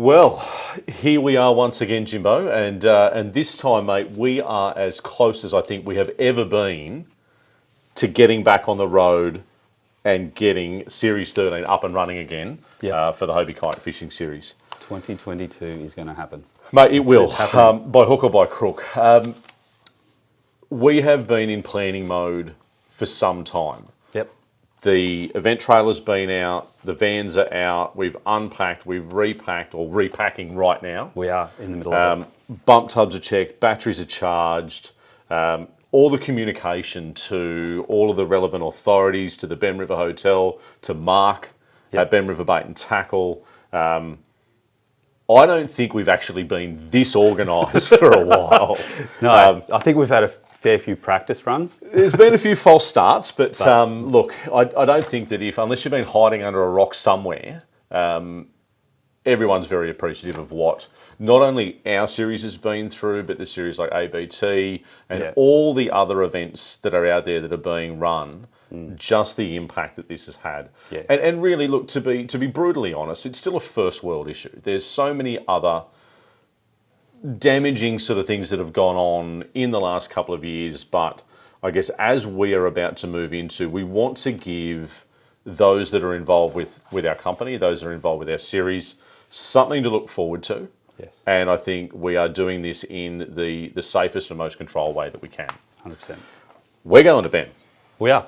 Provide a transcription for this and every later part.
Well, here we are once again, Jimbo, and this time, mate, we are as close as I think we have ever been to getting back on the road and getting Series 13 up and running again for the Hobie Kite Fishing Series. 2022 is going to happen. Mate, it will, by hook or by crook. We have been in planning mode for some time. Yep. The event trailer's been out, the vans are out, we've unpacked, we've repacked, or repacking right now. We are in the middle of it. Bump tubs are checked, batteries are charged, all the communication to all of the relevant authorities, to the Bemm River Hotel, to Mark at Bemm River Bait and Tackle. I don't think we've actually been this organised for a while. No, I think we've had a fair few practice runs. There's been a few false starts, but look, I don't think that unless you've been hiding under a rock somewhere, everyone's very appreciative of what not only our series has been through, but the series like ABT and all the other events that are out there that are being run. Just the impact that this has had, and really, look, to be brutally honest, it's still a first world issue. There's so many other damaging sort of things that have gone on in the last couple of years, but I guess as we are about to move into, we want to give those that are involved with our company, those that are involved with our series, something to look forward to. Yes. And I think we are doing this in the safest and most controlled way that we can. 100%. We're going to Bemm. We are.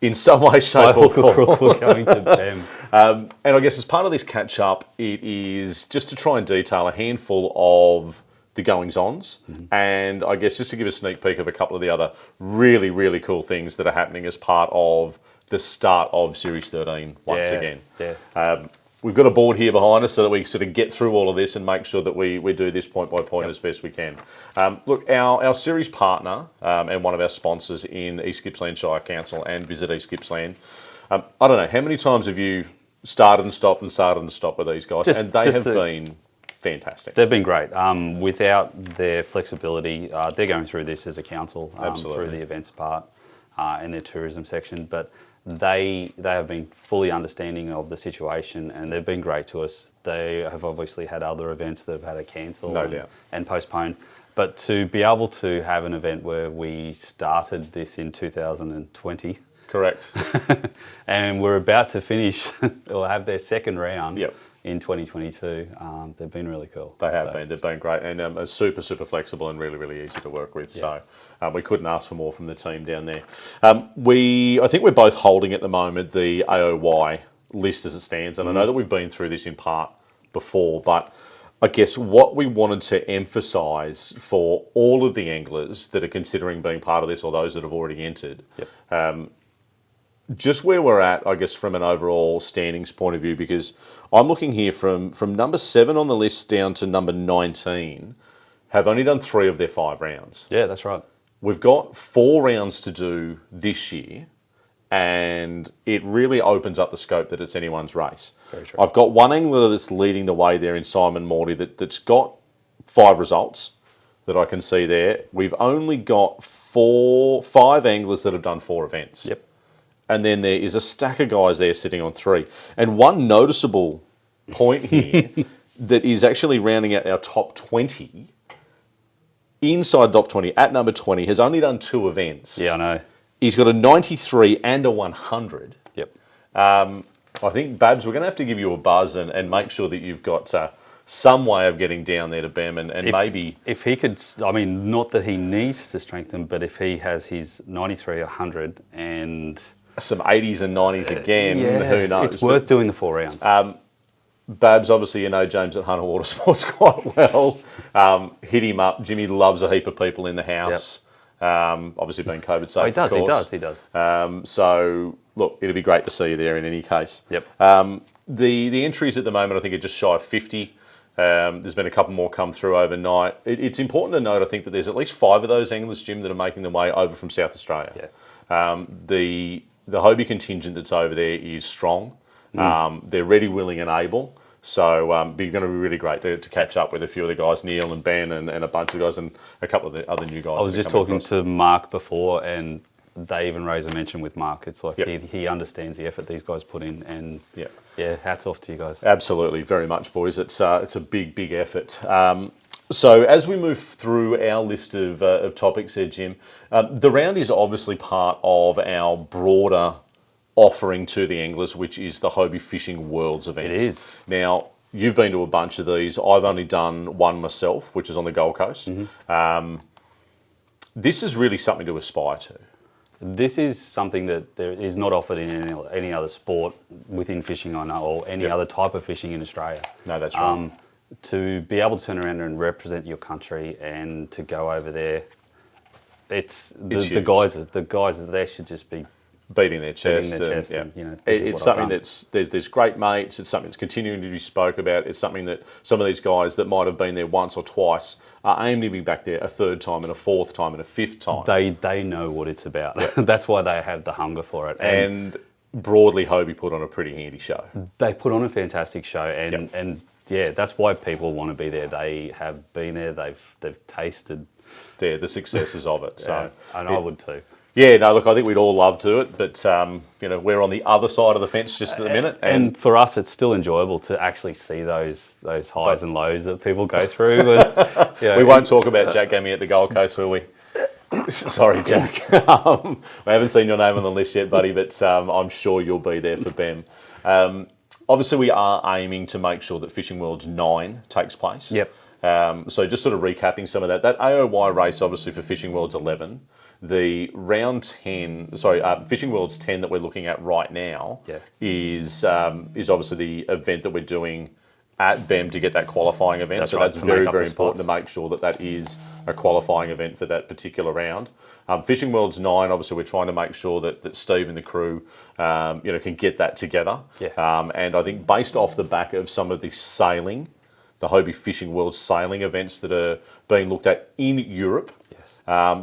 In some way, shape or form. We're going to Bemm. And I guess as part of this catch-up, it is just to try and detail a handful of the goings-ons, and I guess just to give a sneak peek of a couple of the other really, really cool things that are happening as part of the start of Series 13 once again. Yeah. We've got a board here behind us so that we sort of get through all of this and make sure that we do this point by point as best we can. Look, our series partner and one of our sponsors in East Gippsland Shire Council and Visit East Gippsland, I don't know, how many times have you started and stopped with these guys? And they have been fantastic. They've been great. Without their flexibility, they're going through this as a council through the events part and their tourism section, but they have been fully understanding of the situation, and they've been great to us. They have obviously had other events that have had to cancel and postpone, but to be able to have an event where we started this in 2020, correct, and we're about to finish or have their second round in 2022, they've been really cool. They have been. They've been great and are super, super flexible and really, really easy to work with. So we couldn't ask for more from the team down there. I think we're both holding at the moment the AOY list as it stands. And I know that we've been through this in part before, but I guess what we wanted to emphasise for all of the anglers that are considering being part of this or those that have already entered, just where we're at, I guess, from an overall standings point of view, because I'm looking here from number 7 on the list down to number 19, have only done 3 of their 5 rounds. Yeah, that's right. We've got 4 rounds to do this year, and it really opens up the scope that it's anyone's race. Very true. I've got one angler that's leading the way there in Simon Morty that's got 5 results that I can see there. We've only got 5 anglers that have done 4 events. Yep. And then there is a stack of guys there sitting on 3. And one noticeable point here that is actually rounding out our top 20, inside top 20, at number 20, has only done 2 events. Yeah, I know. He's got a 93 and a 100. Yep. I think, Babs, we're going to have to give you a buzz and make sure that you've got some way of getting down there to Bemm and maybe... If he could, I mean, not that he needs to strengthen, but if he has his 93, 100 and... some 80s and 90s again, who knows? It's worth doing the 4 rounds. Babs, obviously, you know James at Hunter Water Sports quite well. Hit him up. Jimmy loves a heap of people in the house. Obviously, being COVID safe, he does. He does. So, look, it'll be great to see you there in any case. Yep. The entries at the moment, I think, are just shy of 50. There's been a couple more come through overnight. It's important to note, I think, that there's at least 5 of those anglers, Jim, that are making their way over from South Australia. Yeah. The Hobie contingent that's over there is strong. They're ready, willing and able. So it's going to be really great to catch up with a few of the guys, Neil and Ben and a bunch of guys and a couple of the other new guys. I was just talking to Mark before, and they even raise a mention with Mark. It's like he understands the effort these guys put in, and hats off to you guys. Absolutely, very much, boys. It's a big effort. So as we move through our list of topics here, Jim, the round is obviously part of our broader offering to the anglers, which is the Hobie Fishing Worlds events. It is. Now, you've been to a bunch of these. I've only done one myself, which is on the Gold Coast. This is really something to aspire to. This is something that there is not offered in any other sport within fishing, I know, or any other type of fishing in Australia. No, that's right. To be able to turn around and represent your country and to go over there, it's the guys there should just be beating their chest. It's something that's there's great mates. It's something that's continuing to be spoke about. It's something that some of these guys that might have been there once or twice are aiming to be back there a third time and a fourth time and a fifth time. They know what it's about. That's why they have the hunger for it. And broadly, Hobie put on a pretty handy show. They put on a fantastic show, and that's why people want to be there. They have been there. They've tasted the successes of it. So, and I would too. Yeah, no, look, I think we'd all love to it, but we're on the other side of the fence just at the minute. And for us, it's still enjoyable to actually see those highs and lows that people go through. And, we won't talk about Jack Gammy at the Gold Coast, will we? Sorry, Jack. We haven't seen your name on the list yet, buddy, but I'm sure you'll be there for Bemm. Obviously, we are aiming to make sure that Fishing Worlds 9 takes place. Yep. So just sort of recapping some of that. That AOY race, obviously, for Fishing Worlds 11, the Fishing Worlds 10 that we're looking at right now is obviously the event that we're doing at Bemm to get that qualifying event. That's very, very important to make sure that is a qualifying event for that particular round. Fishing Worlds 9, obviously, we're trying to make sure that Steve and the crew, can get that together. Yeah. And I think based off the back of some of the sailing, the Hobie Fishing Worlds sailing events that are being looked at in Europe,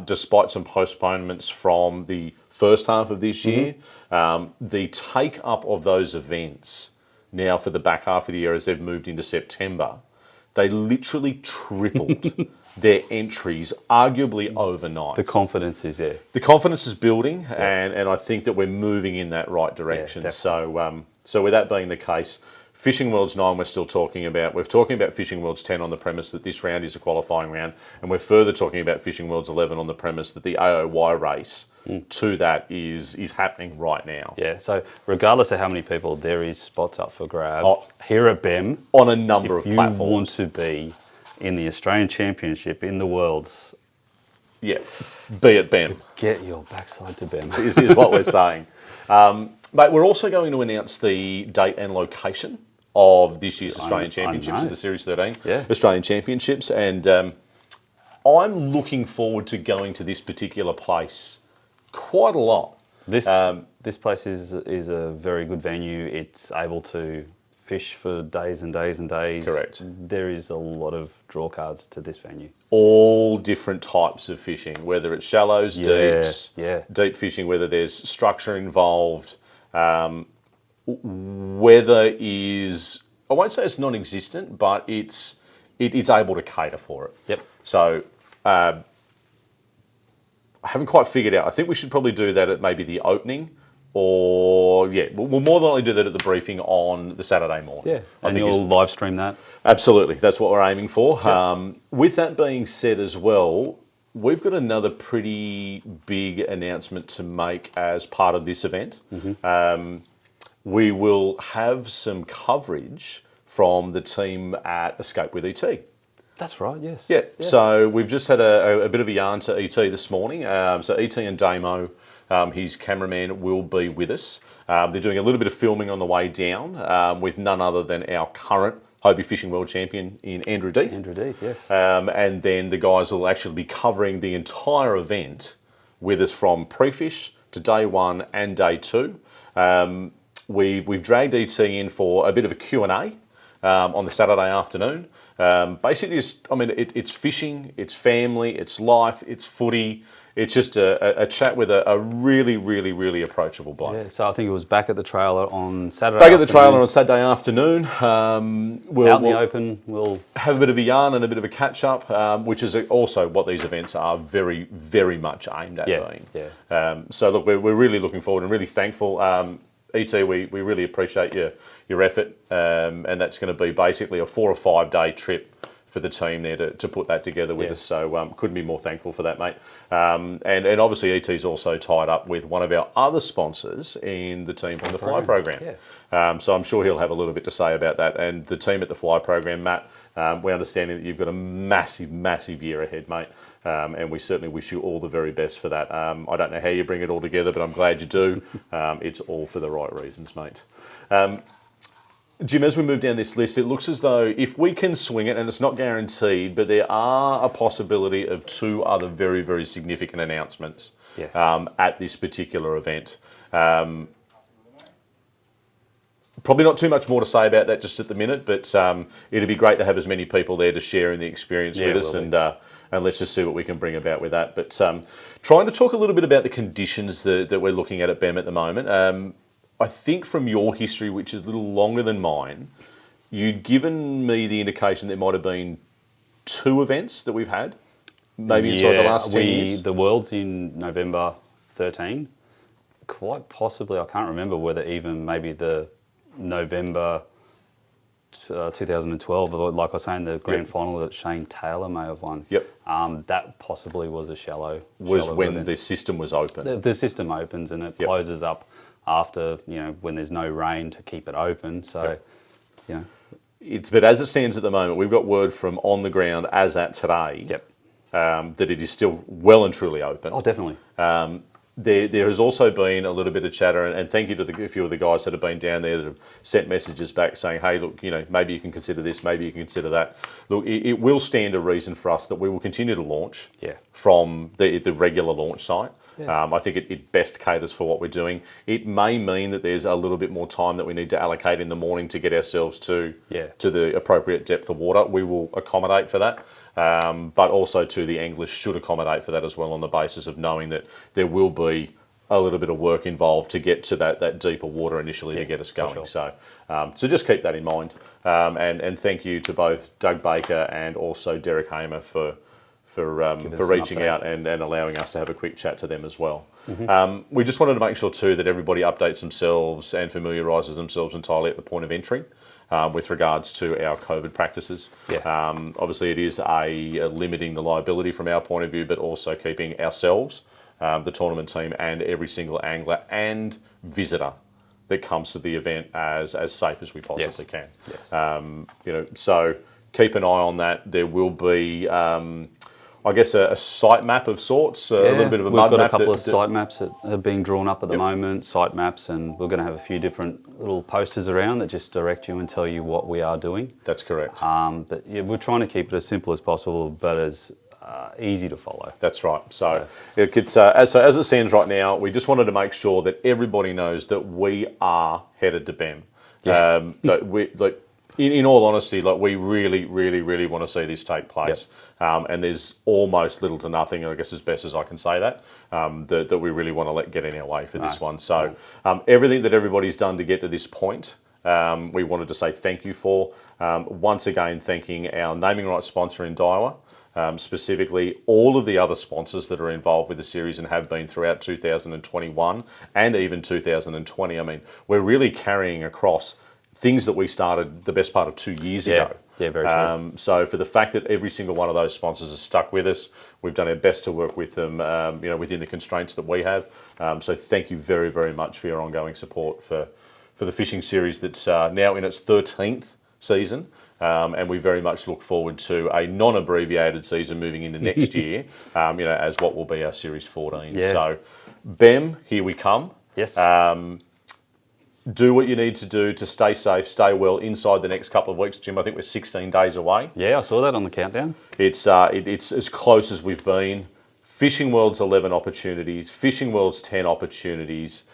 despite some postponements from the first half of this year, the take-up of those events now for the back half of the year as they've moved into September, they literally tripled their entries, arguably overnight. The confidence is there. The confidence is building, and I think that we're moving in that right direction. Yeah, so with that being the case, Fishing Worlds 9 we're still talking about. We're talking about Fishing Worlds 10 on the premise that this round is a qualifying round, and we're further talking about Fishing Worlds 11 on the premise that the AOY race to that is happening right now. Yeah, so regardless of how many people, there is spots up for grab here at Bemm. On a number of platforms. If you want to be in the Australian Championship, in the Worlds, be at Bemm. Get your backside to Bemm. is what we're saying. Mate, we're also going to announce the date and location of this year's Australian Championships, the Series 13 Australian Championships, and I'm looking forward to going to this particular place quite a lot. This place is a very good venue. It's able to fish for days and days and days. Correct. There is a lot of draw cards to this venue. All different types of fishing, whether it's shallows, deeps, deep fishing, whether there's structure involved. Weather is, I won't say it's non-existent, but it's able to cater for it. Yep. So I haven't quite figured out. I think we should probably do that at maybe the opening, or we'll more than likely do that at the briefing on the Saturday morning. Yeah, and you'll live stream that. Absolutely, that's what we're aiming for. Yep. With that being said as well, we've got another pretty big announcement to make as part of this event. We will have some coverage from the team at Escape with ET. That's right, yes. Yeah. So we've just had a bit of a yarn to ET this morning. So ET and Damo, his cameraman, will be with us. They're doing a little bit of filming on the way down with none other than our current Hobie Fishing World Champion in Andrew Deeth. Andrew Deeth, yes. And then the guys will actually be covering the entire event with us from pre-fish to day 1 and day 2. We've dragged ET in for a bit of a Q&A on the Saturday afternoon. Basically, it's fishing, it's family, it's life, it's footy. It's just a chat with a really, really, really approachable bloke. Yeah, so I think it was back at the trailer on Saturday. Back at the trailer on Saturday afternoon. We'll out in the open. We'll have a bit of a yarn and a bit of a catch up, which is also what these events are very, very much aimed at being. Yeah. So look, we're really looking forward and really thankful. ET, we really appreciate your effort, and that's going to be basically a 4 or 5 day trip for the team there to put that together with us. So couldn't be more thankful for that, mate. And obviously ET's also tied up with one of our other sponsors in the team from the Fly program. Yeah. So I'm sure he'll have a little bit to say about that. And the team at the Fly program, Matt, we're understanding that you've got a massive, massive year ahead, mate. And we certainly wish you all the very best for that. I don't know how you bring it all together, but I'm glad you do. It's all for the right reasons, mate. Jim, as we move down this list, it looks as though if we can swing it, and it's not guaranteed, but there are a possibility of 2 other very, very significant announcements at this particular event. Probably not too much more to say about that just at the minute, but it'd be great to have as many people there to share in the experience with us, and let's just see what we can bring about with that. But trying to talk a little bit about the conditions that we're looking at Bemm at the moment. I think from your history, which is a little longer than mine, you'd given me the indication there might have been 2 events that we've had, maybe inside the last 10 years. The Worlds in November 13, quite possibly, I can't remember whether even maybe the November 2012, like I was saying, the grand final that Shane Taylor may have won. That possibly was a shallow. Was when event. The system was open. The system opens and it closes up after, when there's no rain to keep it open. So, But as it stands at the moment, we've got word from on the ground as at today that it is still well and truly open. Oh, definitely. There has also been a little bit of chatter, and thank you to a few of the guys that have been down there that have sent messages back saying, hey, look, maybe you can consider this, maybe you can consider that. Look, it will stand a reason for us that we will continue to launch from the regular launch site. I think it best caters for what we're doing. It may mean that there's a little bit more time that we need to allocate in the morning to get ourselves to the appropriate depth of water. We will accommodate for that. But also too, the anglers should accommodate for that as well, on the basis of knowing that there will be a little bit of work involved to get to that deeper water initially to get us going. Sure. So just keep that in mind. And thank you to both Doug Baker and also Derek Hamer for reaching out and allowing us to have a quick chat to them as well. We just wanted to make sure too that everybody updates themselves and familiarises themselves entirely at the point of entry with regards to our COVID practices. Obviously it is a limiting the liability from our point of view, but also keeping ourselves, the tournament team, and every single angler and visitor that comes to the event as safe as we possibly can. So keep an eye on that. There will be I guess a site map of sorts, a little bit of a mud map. We've got a couple of site maps that are being drawn up at the moment, site maps, and we're going to have a few different little posters around that just direct you and tell you what we are doing. That's correct. But we're trying to keep it as simple as possible, but as easy to follow. That's right. So as it stands right now, we just wanted to make sure that everybody knows that we are headed to Bemm. In all honesty, we really, really, really want to see this take place. And there's almost little to nothing, I guess, as best as I can say that we really want to get in our way for this one. So everything that everybody's done to get to this point, we wanted to say thank you for. Once again, thanking our naming rights sponsor in Daiwa, specifically all of the other sponsors that are involved with the series and have been throughout 2021 and even 2020. I mean, we're really carrying across things that we started the best part of 2 years ago. Yeah, very true. So for the fact that every single one of those sponsors has stuck with us, we've done our best to work with them, within the constraints that we have. So thank you very, very much for your ongoing support for the fishing series that's now in its 13th season. And we very much look forward to a non-abbreviated season moving into next year, as what will be our Series 14. So, Bemm, here we come. Yes. Do what you need to do to stay safe, stay well inside the next couple of weeks. Jim, I think we're 16 days away. Yeah, I saw that on the countdown. It's as close as we've been. Fishing Worlds 11 opportunities, Fishing Worlds 10 opportunities.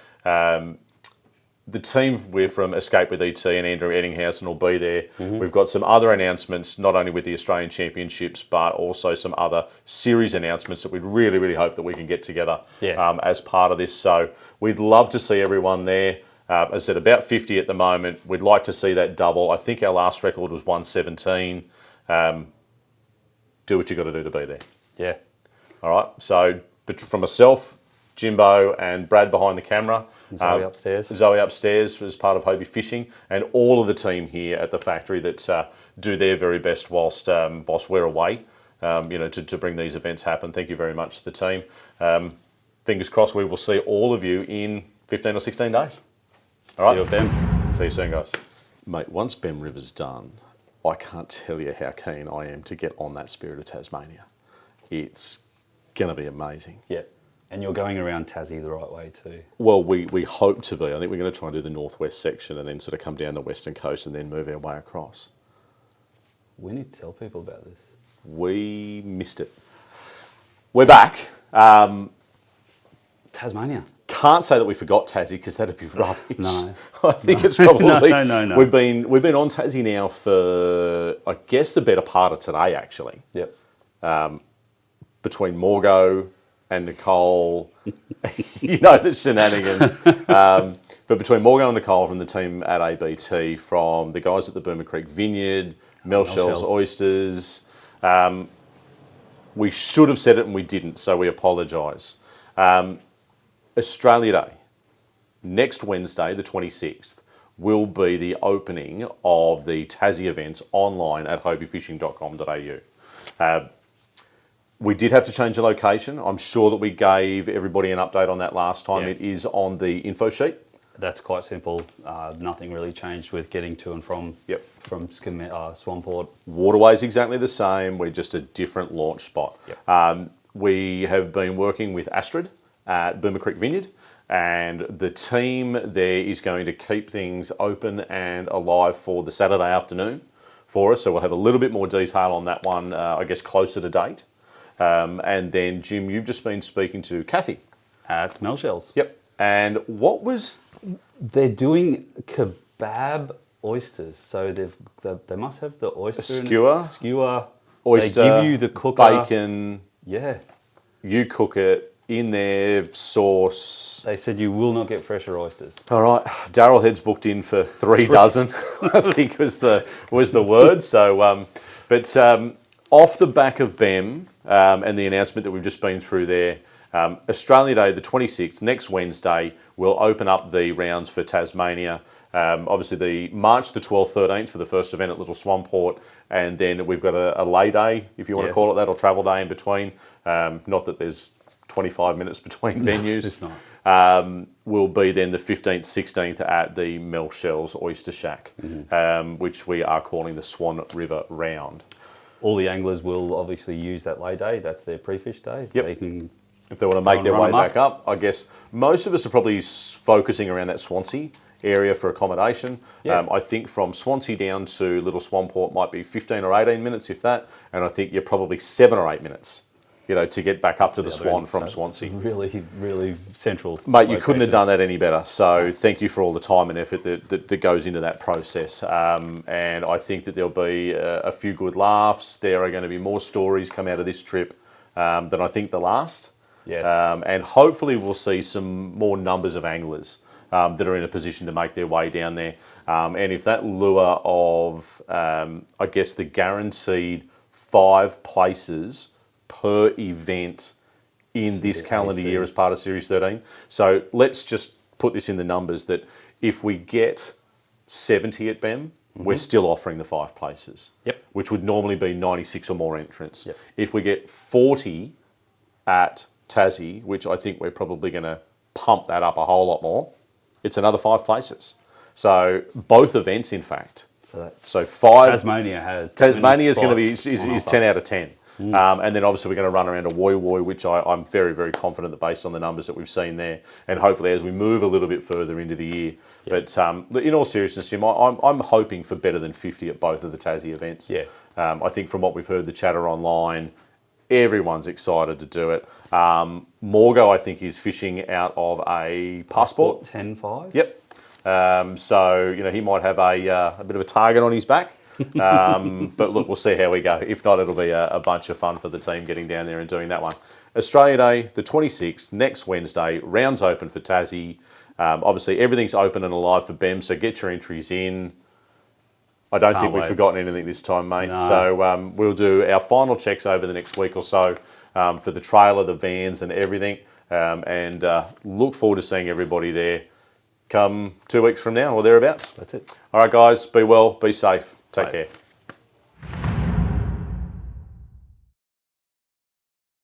the team we're from Escape with ET and Andrew Eddinghausen will be there. We've got some other announcements, not only with the Australian Championships, but also some other series announcements that we really, really hope that we can get together as part of this. So we'd love to see everyone there. As I said, about 50 at the moment. We'd like to see that double. I think our last record was 117. Do what you got to do to be there. Yeah. All right. So from myself, Jimbo and Brad behind the camera. Zoe upstairs. Zoe upstairs as part of Hobie Fishing, and all of the team here at the factory that do their very best whilst we're away, to bring these events happen. Thank you very much to the team. Fingers crossed we will see all of you in 15 or 16 days. All right. See you at Bemm. See you soon, guys. Mate, once Bemm River's done, I can't tell you how keen I am to get on that Spirit of Tasmania. It's going to be amazing. Yeah. And you're going around Tassie the right way too. Well, we hope to be. I think we're going to try and do the northwest section and then sort of come down the western coast and then move our way across. We need to tell people about this. We missed it. We're back. Tasmania. Can't say that we forgot Tassie because that'd be rubbish. No. I think it's probably... No. We've been on Tassie now for, I guess, the better part of today, actually. Yep. Between Morgo and Nicole, the shenanigans. But between Morgo and Nicole from the team at ABT, from the guys at the Burma Creek Vineyard, Mel Shells Oysters, we should have said it and we didn't, so we apologise. Australia Day, next Wednesday, the 26th, will be the opening of the Tassie events online at hobiefishing.com.au. We did have to change the location. I'm sure that we gave everybody an update on that last time. Yeah. It is on the info sheet. That's quite simple. Nothing really changed with getting to and from Swanport. Waterway's exactly the same. We're just a different launch spot. Yep. We have been working with Astrid at Burma Creek Vineyard, and the team there is going to keep things open and alive for the Saturday afternoon for us. So we'll have a little bit more detail on that one, I guess, closer to date. And then, Jim, you've just been speaking to Kathy. At Mel Shells. Yep. And what was... They're doing kebab oysters. So they must have the oyster... Skewer. Oyster. They give you the cooker. Bacon. Yeah. You cook it in their sauce. They said you will not get fresher oysters. All right. Daryl Head's booked in for 3 dozen, I think was the word. So, off the back of Bemm and the announcement that we've just been through there, Australia Day, the 26th, next Wednesday, we'll open up the rounds for Tasmania. Obviously, the March the 12th, 13th for the first event at Little Swanport, and then we've got a lay day, if you want to call it that, or travel day in between. Not that there's 25 minutes between venues. No, it's not. Will be then the 15th, 16th at the Mel Shells Oyster Shack, which we are calling the Swan River Round. All the anglers will obviously use that lay day. That's their pre-fish day. Yep. If they want to make their way back up, I guess most of us are probably focusing around that Swansea area for accommodation. Yeah. I think from Swansea down to Little Swanport might be 15 or 18 minutes, if that, and I think you're probably 7 or 8 minutes, to get back up to the Swan from Swansea. Really, really central. Mate, you couldn't have done that any better. So thank you for all the time and effort that goes into that process. And I think that there'll be a few good laughs. There are going to be more stories come out of this trip than I think the last. Yes. And hopefully we'll see some more numbers of anglers that are in a position to make their way down there. And if that lure of, I guess, the guaranteed 5 places per event in this calendar year as part of Series 13. So let's just put this in the numbers that if we get 70 at Bemm, we're still offering the 5 places, which would normally be 96 or more entrants. Yep. If we get 40 at Tassie, which I think we're probably going to pump that up a whole lot more, it's another 5 places. So both events, in fact. So 5. Tasmania is going to be is 10 out of 10. And then obviously we're going to run around a Woi Woi, which I'm very, very confident that based on the numbers that we've seen there, and hopefully as we move a little bit further into the year. But in all seriousness, Jim, I'm hoping for better than 50 at both of the Tassie events. Yeah. I think from what we've heard, the chatter online, everyone's excited to do it. Morgo, I think, is fishing out of a passport. 10.5? Yep. So, he might have a bit of a target on his back. But look, we'll see how we go. If not, it'll be a bunch of fun for the team getting down there and doing that one. Australia Day, the 26th, next Wednesday. Rounds open for Tassie. Obviously, everything's open and alive for Bemm, so get your entries in. I don't think we've forgotten anything this time, mate. No. So we'll do our final checks over the next week or so for the trailer, the vans and everything. And look forward to seeing everybody there come 2 weeks from now or thereabouts. That's it. All right, guys, be well, be safe. Take care.